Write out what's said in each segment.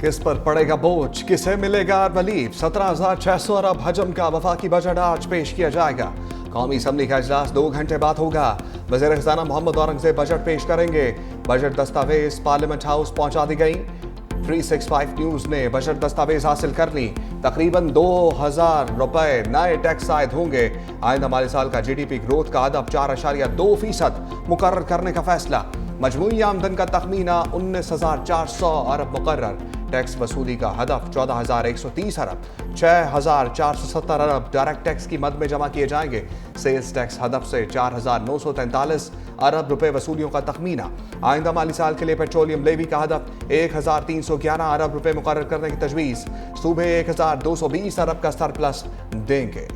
किस पर पड़ेगा बोझ, किसे मिलेगा रिलीफ? 17,600 अरब हजम का वफाकी बजट आज पेश किया जाएगा। कौमी असम्बली का इजलास 2 घंटे बाद होगा। वज़ीर खजाना मोहम्मद औरंगज़ेब बजट पेश करेंगे। बजट दस्तावेज पार्लियामेंट हाउस पहुंचा दी गई। 365 न्यूज ने बजट दस्तावेज हासिल कर ली। तकरीबन 2,000 रुपए नए टैक्स आयद होंगे। आइंदा माली साल का GDP ग्रोथ का हदफ 4.2% मुकर्रर करने का फैसला। मजमूई आमदन का तखमीना 19,400 अरब मुकर्रर। टैक्स वसूली का हदफ 14,130 अरब। 6,470 अरब डायरेक्ट टैक्स की मद में जमा किए जाएंगे। सेल्स टैक्स हदफ से 4,943 अरब रुपए वसूलियों का तखमीना। आइंदा माली साल के लिए पेट्रोलियम लेवी का हदफ 1,311 अरब रुपए मुकर्रर करने की तजवीज़। सूबे 1,220 अरब का सरप्लस देंगे।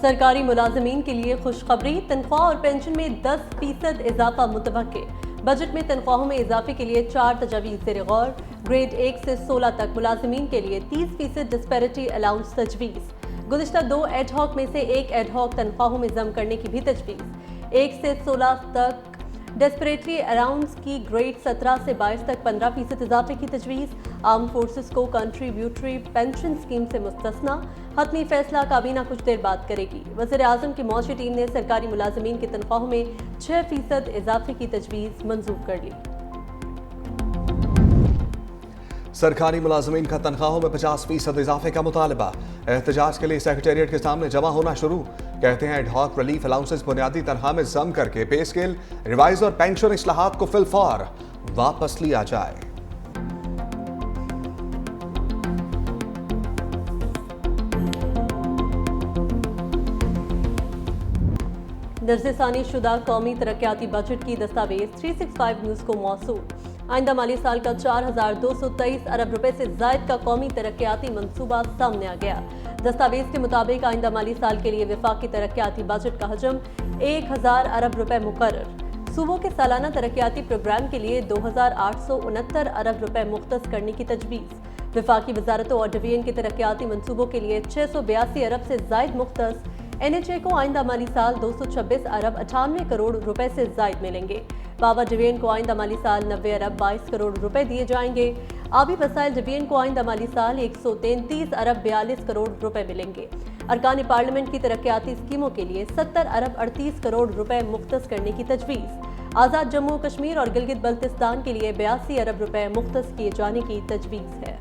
सरकारी मुलाजमीन के लिए खुशखबरी, तनख्वाह और पेंशन में 10% इजाफा मुतवक्के। बजट में तनख्वाहों में इजाफे के लिए 4 तजवीज़ ज़ेर गौर। ग्रेड 1 से 16 तक मुलाजमीन के लिए 30% डिस्पैरिटी अलाउंस तजवीज़। गुज़िश्ता 2 एडहॉक में से 1 एडहॉक तनख्वाहों में जम करने की भी तजवीज़। 1 से 16 तक डिस्पैरिटी अलाउंस की ग्रेड 17 से 22 तक 15% इजाफे की तजवीज़। आर्म फोर्सेस को कंट्रीब्यूटरी पेंशन स्कीम से मुस्तस्ना। हतमी फैसला काबीना कुछ देर बाद करेगी। वज़ीर आज़म की मौशी टीम ने सरकारी मुलाजमीन की तनख्वाहों में 6% इजाफे की तजवीज़ मंजूर कर ली। सरकारी मुलाजमीन का तनख्वाहों में 50% इजाफे का मुतालबा। एहतजाज के लिए सेक्रेटेरिएट के सामने जमा होना शुरू। कहते हैं एडहॉक रिलीफ अलाउंसेस बुनियादी तनख्वाह में जम करके पे स्केल, रिवाइज और पेंशन इस्लाहात को फिलफौर वापस लिया जाए। दर्जेसानी शुदा कौमी तरक्याती बजट की दस्तावेज 365 न्यूज को मौसूल। आइंदा माली साल का 4,223 अरब रुपए से जायद का कौमी तरक्याती मंसूबा सामने आ गया। दस्तावेज के मुताबिक आइंदा माली साल के लिए वफाकी तरक्याती बजट का हजम 1,000 अरब रुपए मुकर्रर। सूबों के सालाना तरक्याती प्रोग्राम के लिए 2,869 अरब रुपए मुख्तस करने की तजवीज़। वफाकी वजारतों और डिवीजन के तरक्याती मंसूबों के लिए 682 अरब से जायद मुख्तस। NHA को आइंदा माली साल 226 अरब 98 करोड़ रुपए से जायद मिलेंगे। पावर डिवीजन को आइंदा माली साल 90 अरब 22 करोड़ रुपए दिए जाएंगे। आबी वसाइल डिवीजन को आइंदा माली साल 133 अरब 42 करोड़ रुपए मिलेंगे। अरकान पार्लियामेंट की तरक्याती स्कीमों के लिए 70 अरब 38 करोड़ रुपए मुख्तस करने की तजवीज़। आज़ाद जम्मू कश्मीर और गिलगित बल्तिस्तान के लिए 82 अरब रुपए मुख्तस किए जाने की तजवीज़ है।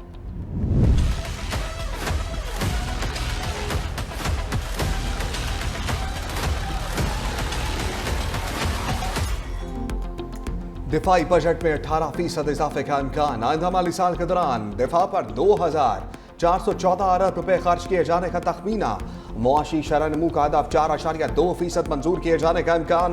दिफाई बजट में 18% इजाफे का इम्कान। आइंदा माली साल के दौरान दिफा पर 2,414 अरब रुपए खर्च किए जाने का तखमीना। मुआशी शरह नमू का हदफ 4.2% मंजूर किए जाने का इम्कान।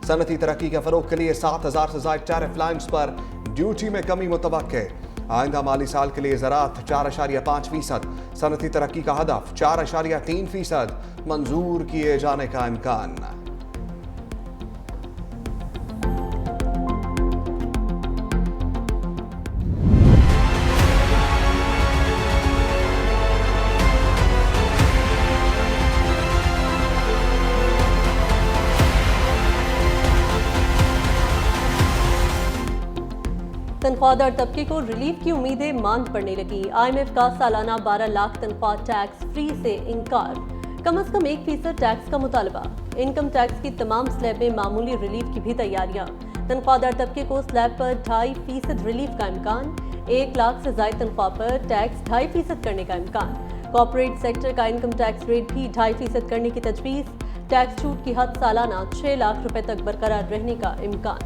सनती तरक्की के फरोग के लिए 7,000 से ज्यादा टैरिफ लाइन्स पर ड्यूटी में कमी मुतवक्के। आइंदा माली साल के लिए ज़राअत 4.5%। सनती तरक्की का हदफ 4.3% मंजूर किए जाने का इम्कान। तनख्वाहदार तबके को रिलीफ की उम्मीदें मांद पड़ने लगी। IMF का सालाना 12 लाख तनख्वाह टैक्स फ्री से इनकार। कम अज कम 1% टैक्स का मुतालबा। इनकम टैक्स की तमाम स्लैब में मामूली रिलीफ की भी तैयारियां। तनख्वाहदार तबके को स्लैब पर 2.5% रिलीफ का इम्कान। 1 लाख से ज्यादा तनख्वाह पर टैक्स 2.5% करने का इम्कान। कॉर्पोरेट सेक्टर का इनकम टैक्स रेट भी 2.5% करने की तजवीज़। टैक्स छूट की हद सालाना 6 लाख रुपए तक बरकरार रहने का इम्कान।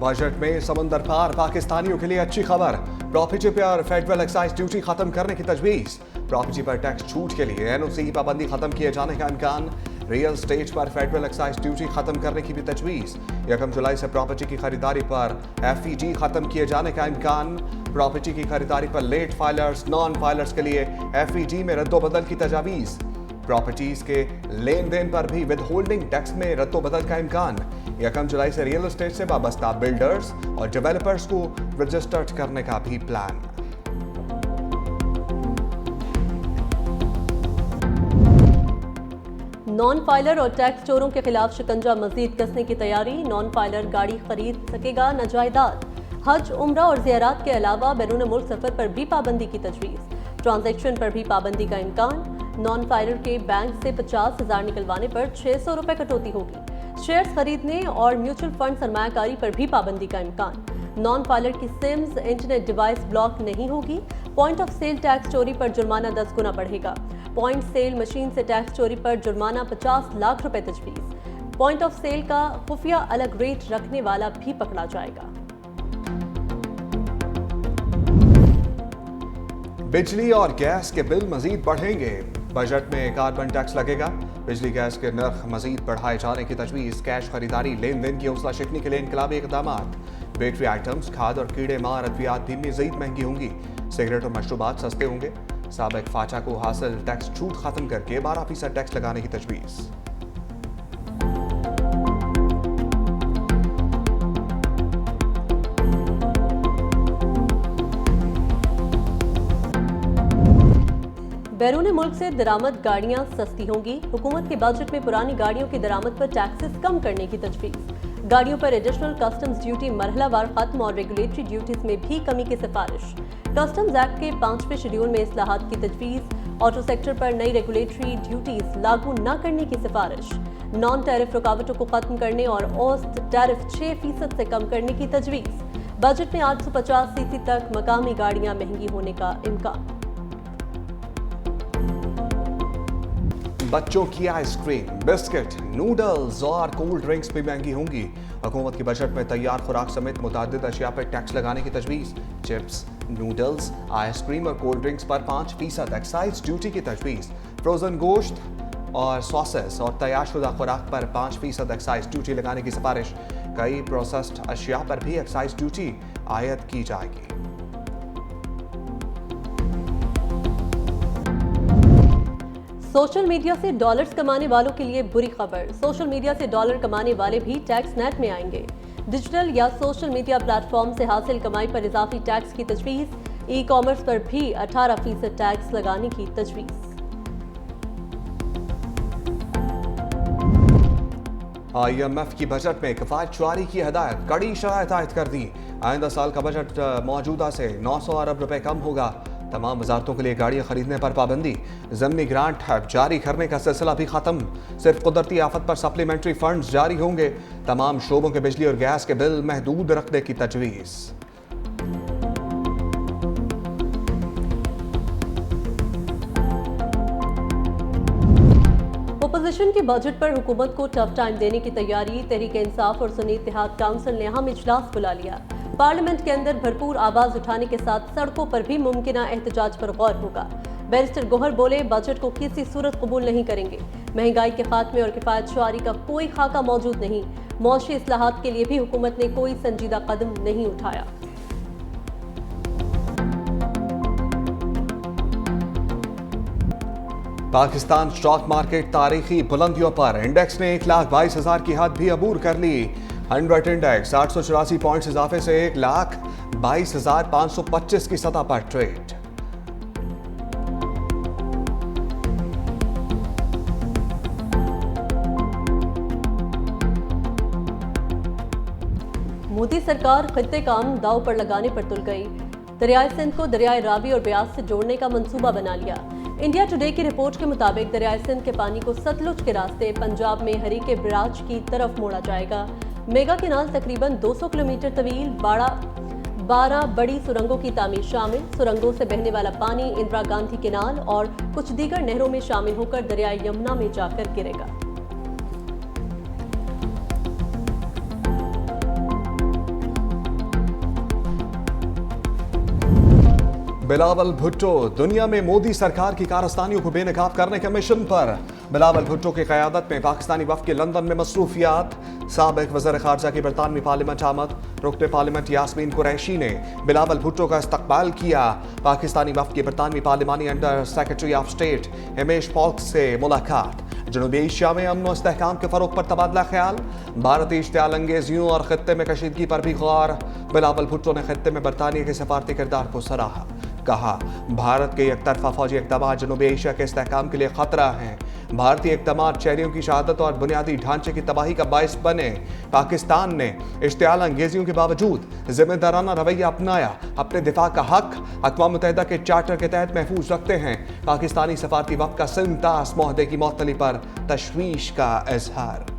बजट में समंदर पार पाकिस्तानियों के लिए अच्छी खबर। प्रॉपर्टी पर फेडरल एक्साइज ड्यूटी खत्म करने की तजवीज़। प्रॉपर्टी पर टैक्स छूट के लिए NOC पाबंदी खत्म किए जाने का इम्कान। रियल स्टेट पर फेडरल एक्साइज ड्यूटी खत्म करने की भी तजवीज़। 1 जुलाई से प्रॉपर्टी की खरीदारी पर FEG खत्म किए जाने का इम्कान। प्रॉपर्टी की खरीदारी पर लेट फाइलर्स, नॉन फाइलर्स के लिए FEG में रद्दोबदल की तजावीज़। प्रॉपर्टीज के लेन देन पर भी विद होल्डिंग टैक्स में रद्दोबदल का इम्कान। 1 जुलाई से रियल एस्टेट से वाबस्ता बिल्डर्स और डेवलपर्स को रजिस्टर्ड करने का भी प्लान। नॉन फाइलर और टैक्स चोरों के खिलाफ शिकंजा मजीद कसने की तैयारी। नॉन फाइलर गाड़ी खरीद सकेगा न जायदाद। हज, उम्रा और ज़ियारात के अलावा बैरून मुल्क सफर पर भी पाबंदी की तजवीज़। ट्रांजैक्शन पर भी पाबंदी का इम्कान। नॉन फाइलर के बैंक से 50,000 निकलवाने पर 600 रुपए कटौती होगी। शेयर्स खरीदने और म्यूचुअल फंड सरमायाकारी पर भी पाबंदी का इम्कान। नॉन फाइलर की सिम्स, इंटरनेट डिवाइस ब्लॉक नहीं होगी। पॉइंट ऑफ सेल टैक्स चोरी पर जुर्माना 10 गुना बढ़ेगा। पॉइंट सेल मशीन से टैक्स चोरी पर जुर्माना 50 लाख रुपए तजवीज़। पॉइंट ऑफ सेल का खुफिया अलग रेट रखने वाला भी पकड़ा जाएगा। बिजली और गैस के बिल मजीद बढ़ेंगे। बजट में कार्बन टैक्स लगेगा। बिजली गैस के नर्ख मजीद बढ़ाए जाने की तजवीज़। कैश खरीदारी, लेन देन की हौसला शिकनी के लिए इनकलाबी इकदाम। बेकरी आइटम्स, खाद और कीड़े मार अद्वियात भी मजीद महंगी होंगी। सिगरेट और मशरूबात सस्ते होंगे। साबिक फाचा को हासिल टैक्स छूट खत्म करके 12% टैक्स लगाने की तजवीज़। बैरून मुल्क से दरामद गाड़ियां सस्ती होंगी। हुकूमत के बजट में पुरानी गाड़ियों की दरामद पर टैक्सेस कम करने की तजवीज़। गाड़ियों पर एडिशनल कस्टम्स ड्यूटी मरहलावार खत्म और रेगुलेटरी ड्यूटीज में भी कमी की सिफारिश। कस्टम्स एक्ट के 5वें शेड्यूल में इस्लाहात की तजवीज़। ऑटो सेक्टर पर नई रेगुलेटरी ड्यूटीज लागू न करने की सिफारिश। नॉन टैरिफ रुकावटों को खत्म करने और औसत टैरिफ 6% से कम करने की तजवीज़। बजट में 850 तक मकामी गाड़ियां महंगी होने का इम्कान। बच्चों की आइसक्रीम, बिस्किट, नूडल्स और कोल्ड ड्रिंक्स भी महंगी होंगी। हुकूमत के बजट में तैयार खुराक समेत मुतअद्दिद अशिया पर टैक्स लगाने की तजवीज़। चिप्स, नूडल्स, आइसक्रीम और कोल्ड ड्रिंक्स पर 5% एक्साइज ड्यूटी की तजवीज़। फ्रोजन गोश्त और सॉसेस और तैयारशुदा खुराक पर 5% एक्साइज ड्यूटी लगाने की सिफारिश। कई प्रोसेस्ड अशिया पर भी एक्साइज ड्यूटी आयद की जाएगी। सोशल मीडिया से डॉलर्स कमाने वालों के लिए बुरी खबर। सोशल मीडिया से डॉलर कमाने वाले भी टैक्स नेट में आएंगे। डिजिटल या सोशल मीडिया प्लेटफॉर्म से हासिल कमाई पर इजाफी टैक्स की तजवीज़। ई कॉमर्स पर भी 18% टैक्स लगाने की तजवीज़। IMF की बजट में किफायत जारी की हदायत। कड़ी शराइत आयद कर दी। आइंदा साल का बजट मौजूदा से 900 अरब रुपए कम होगा। तमाम वजारतों के लिए गाड़ियां खरीदने पर पाबंदी। ज़मीनी ग्रांट जारी करने का सिलसिला भी खत्म। सिर्फ कुदरती आफत पर सप्लीमेंट्री फंड्स जारी होंगे। तमाम शोबों के बिजली और गैस के बिल महदूद रखने की तजवीज़। ओपोजिशन के बजट पर हुकूमत को टफ टाइम देने की तैयारी। तहरीक इंसाफ और सुन्नी इत्तेहाद काउंसिल ने अहम इजलास बुला लिया। पार्लियामेंट के अंदर भरपूर आवाज उठाने के साथ सड़कों पर भी मुमकिना एहतजाज पर गौर होगा। बैरिस्टर गोहर बोले, बजट को किसी सूरत कबूल नहीं करेंगे। महंगाई के खात्मे और किफायत जारी का कोई खाका मौजूद नहीं। मौशी इस्लाहात के लिए भी हुकूमत ने कोई संजीदा कदम नहीं उठाया। पाकिस्तान स्टॉक मार्केट तारीखी बुलंदियों पर। इंडेक्स ने 1,22,000 की हद भी अबूर कर ली। 100 इंडेक्स 884 पॉइंट्स इजाफे से 1,22,525 की सतह पर ट्रेड। मोदी सरकार खित्ते का अमन दाव पर लगाने पर तुल गई। दरियाए सिंध को दरियाए रावी और ब्यास से जोड़ने का मंसूबा बना लिया। इंडिया टुडे की रिपोर्ट के मुताबिक दरियाए सिंध के पानी को सतलुज के रास्ते पंजाब में हरीके बराज की तरफ मोड़ा जाएगा। मेगा केनाल तकरीबन 200 किलोमीटर तवील 12 बड़ी सुरंगों की तामीर शामिल। सुरंगों से बहने वाला पानी इंदिरा गांधी केनाल और कुछ दीगर नहरों में शामिल होकर दरियाए यमुना में जाकर गिरेगा। बिलावल भुट्टो दुनिया में मोदी सरकार की कारस्तानियों को बेनकाब करने के मिशन पर। बिलावल भुट्टो की क़यादत में पाकिस्तानी वफ़द की लंदन में मसरूफियात। साबिक वज़ीर ख़ारजा की बरतानवी पार्लियामेंट आमद। रुकन पार्लियामेंट यास्मीन कुरैशी ने बिलावल भुट्टो का इस्तकबाल किया। पाकिस्तानी वफ़द की बरतानवी पार्लिमानी अंडर सेक्रेटरी ऑफ स्टेट हिमेश पॉल्क्स से मुलाकात। जनूबी एशिया में अमन और इस्तेहकाम के फ़रोग पर तबादला ख्याल। भारतीय इश्तियाल अंगेजियों और खित्ते में कशीदगी पर भी गौर। बिलावल भुट्टो ने खित्ते में बरतानिया के सफारती किरदार को सराहा। कहा, भारत के एकतरफा फौजी इक़दामात जनूबी एशिया के इस्तेहकाम के लिए खतरा हैं। भारतीय इक़दामात शहरियों की शहादत और बुनियादी ढांचे की तबाही का बायस बने। पाकिस्तान ने इश्तियाल अंगेजियों के बावजूद जिम्मेदाराना रवैया अपनाया, अपने दिफा का हक अक़वाम मुत्तहिदा के चार्टर के तहत महफूज रखते हैं। पाकिस्तानी सफारती वफ़द का सिंतास मुआहदे की मअतली पर तशवीश का इजहार।